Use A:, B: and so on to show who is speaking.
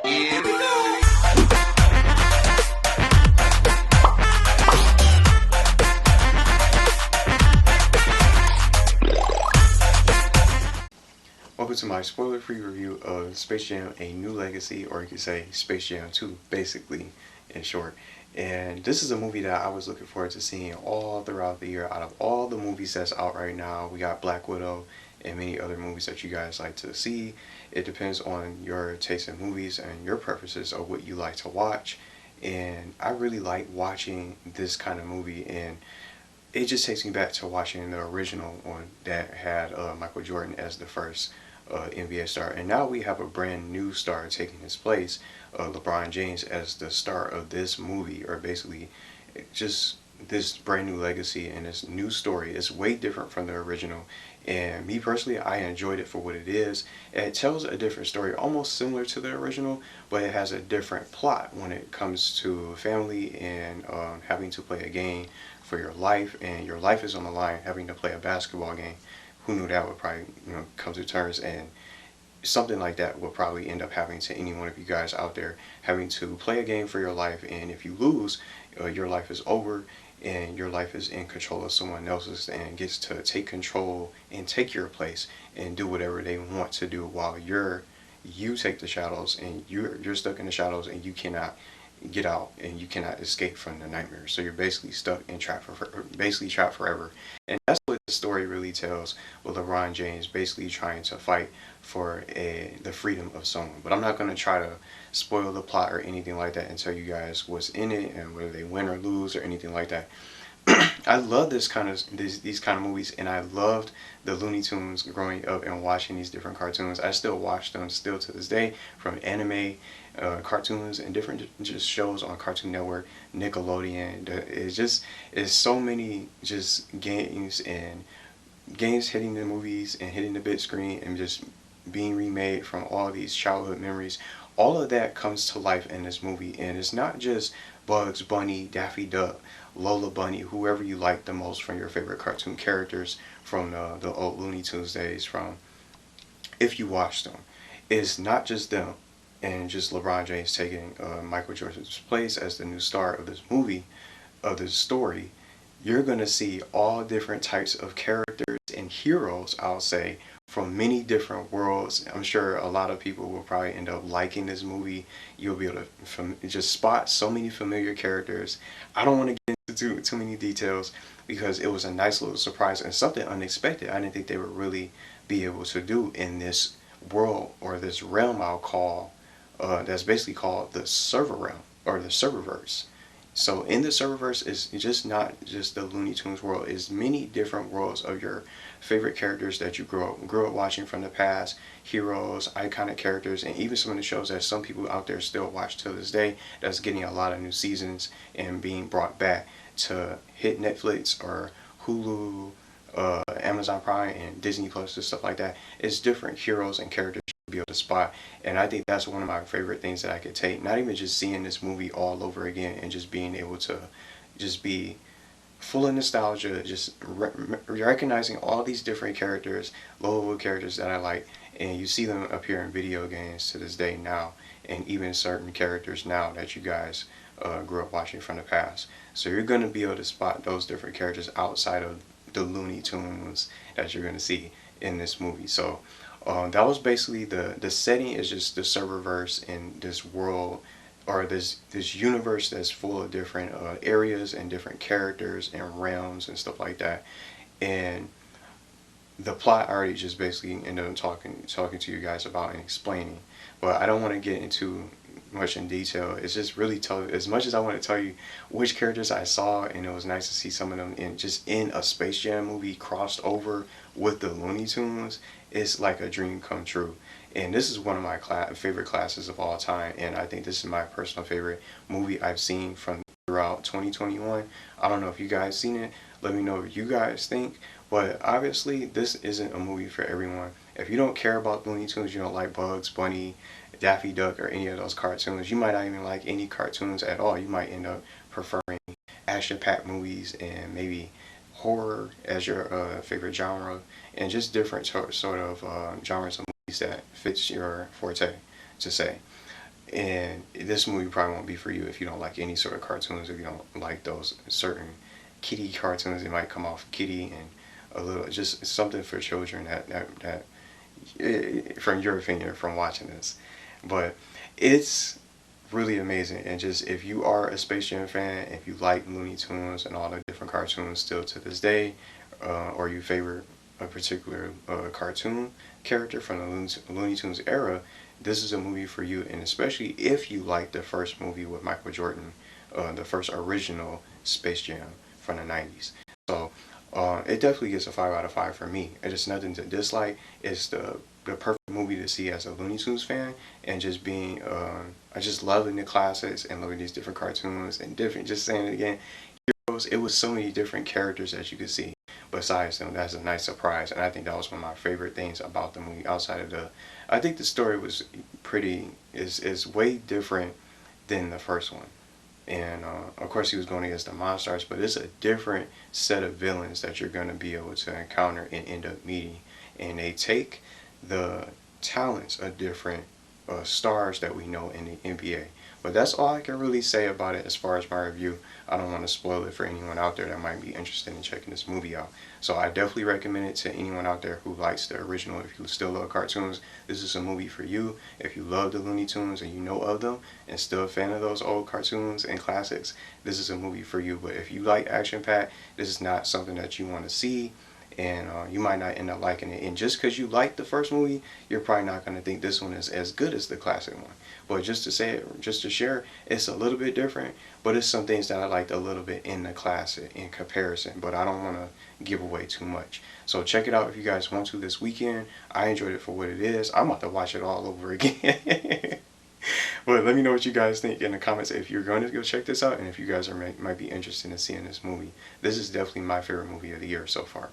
A: Here we go. Welcome to my spoiler-free review of Space Jam: A New Legacy, or you could say Space Jam 2, basically, in short. And this is a movie that I was looking forward to seeing all throughout the year. Out of all the movies that's out right now, we got Black Widow and many other movies that you guys like to see. It depends on your taste in movies and your preferences of what you like to watch. And I really like watching this kind of movie, and it just takes me back to watching the original one that had Michael Jordan as the first NBA star, and now we have a brand new star taking his place, LeBron James, as the star of this movie, or basically just this brand new legacy and this new story. Is way different from the original, and me personally, I enjoyed it for what it is. It tells a different story, almost similar to the original, but it has a different plot when it comes to family and having to play a game for your life, and your life is on the line, having to play a basketball game. Who knew that would probably, come to terms, and something like that will probably end up happening to any one of you guys out there, having to play a game for your life, and if you lose, your life is over, and your life is in control of someone else's, and gets to take control and take your place and do whatever they want to do, while you take the shadows, and you're stuck in the shadows, and you cannot get out, and you cannot escape from the nightmare. So you're basically stuck and trapped forever. And that's what the story really tells, with LeBron James basically trying to fight for the freedom of someone. But I'm not going to try to spoil the plot or anything like that and tell you guys what's in it and whether they win or lose or anything like that. I love these kind of movies, and I loved the Looney Tunes growing up and watching these different cartoons. I still watch them still to this day, from anime, cartoons, and different just shows on Cartoon Network, Nickelodeon. It's so many just games, and games hitting the movies and hitting the big screen and just being remade from all these childhood memories. All of that comes to life in this movie, and it's not just Bugs Bunny, Daffy Duck, Lola Bunny, whoever you like the most from your favorite cartoon characters from the old Looney Tunes days, from if you watch them. It's not just them and just LeBron James taking Michael Jordan's place as the new star of this movie, of this story. You're going to see all different types of characters and heroes, I'll say, from many different worlds. I'm sure a lot of people will probably end up liking this movie. You'll be able to just spot so many familiar characters. I don't want to get into too many details, because it was a nice little surprise and something unexpected. I didn't think they would really be able to do in this world, or this realm I'll call, that's basically called the server realm, or the serververse. So in the serververse, is just not just the Looney Tunes world. It's many different worlds of your favorite characters that you grew up watching from the past, heroes, iconic characters, and even some of the shows that some people out there still watch to this day, that's getting a lot of new seasons and being brought back to hit Netflix or Hulu, Amazon Prime, and Disney Plus and stuff like that. It's different heroes and characters be able to spot, and I think that's one of my favorite things that I could take. Not even just seeing this movie all over again and just being able to just be full of nostalgia, just recognizing all these different characters, low-level characters that I like, and you see them appear in video games to this day now, and even certain characters now that you guys grew up watching from the past. So you're going to be able to spot those different characters outside of the Looney Tunes that you're going to see in this movie. So that was basically the setting, is just the serververse in this world, or this universe that's full of different areas and different characters and realms and stuff like that. And the plot I already just basically ended up talking to you guys about and explaining, but I don't want to get into much in detail. It's just really as much as I want to tell you which characters I saw, and it was nice to see some of them in a Space Jam movie crossed over with the Looney Tunes. It's like a dream come true. And this is one of my favorite classes of all time, and I think this is my personal favorite movie I've seen from throughout 2021. I don't know if you guys seen it. Let me know what you guys think. But obviously, this isn't a movie for everyone. If you don't care about Looney Tunes, you don't like Bugs Bunny, Daffy Duck, or any of those cartoons, you might not even like any cartoons at all. You might end up preferring action-packed movies and maybe horror as your favorite genre, and just different sort of genres of movies that fits your forte, to say. And this movie probably won't be for you if you don't like any sort of cartoons, if you don't like those certain kitty cartoons. It might come off kitty and a little, just something for children from your opinion, from watching this. But it's really amazing. And just if you are a Space Jam fan, if you like Looney Tunes and all the different cartoons still to this day, or you favor a particular cartoon character from the Looney Tunes era, this is a movie for you. And especially if you like the first movie with Michael Jordan, the first original Space Jam from the 90s. So it definitely gets a 5 out of 5 for me. It's nothing to dislike. It's the perfect movie to see as a Looney Tunes fan, and just being I just loving the classics and loving these different cartoons and different, just saying it again, heroes. It was so many different characters that you could see besides them. That's a nice surprise, and I think that was one of my favorite things about the movie. Outside of I think the story was is way different than the first one. And of course he was going against the monsters, but it's a different set of villains that you're going to be able to encounter and end up meeting. And they take the talents of different stars that we know in the NBA. But that's all I can really say about it as far as my review. I don't want to spoil it for anyone out there that might be interested in checking this movie out. So I definitely recommend it to anyone out there who likes the original. If you still love cartoons, this is a movie for you. If you love the Looney Tunes and you know of them and still a fan of those old cartoons and classics, this is a movie for you. But if you like action-packed, this is not something that you want to see, and you might not end up liking it. And just because you like the first movie, you're probably not going to think this one is as good as the classic one. But just to say it, just to share, it's a little bit different, but it's some things that I liked a little bit in the classic in comparison, but I don't want to give away too much. So check it out if you guys want to this weekend. I enjoyed it for what it is. I'm about to watch it all over again. But let me know what you guys think in the comments if you're going to go check this out, and if you guys might be interested in seeing this movie. This is definitely my favorite movie of the year so far.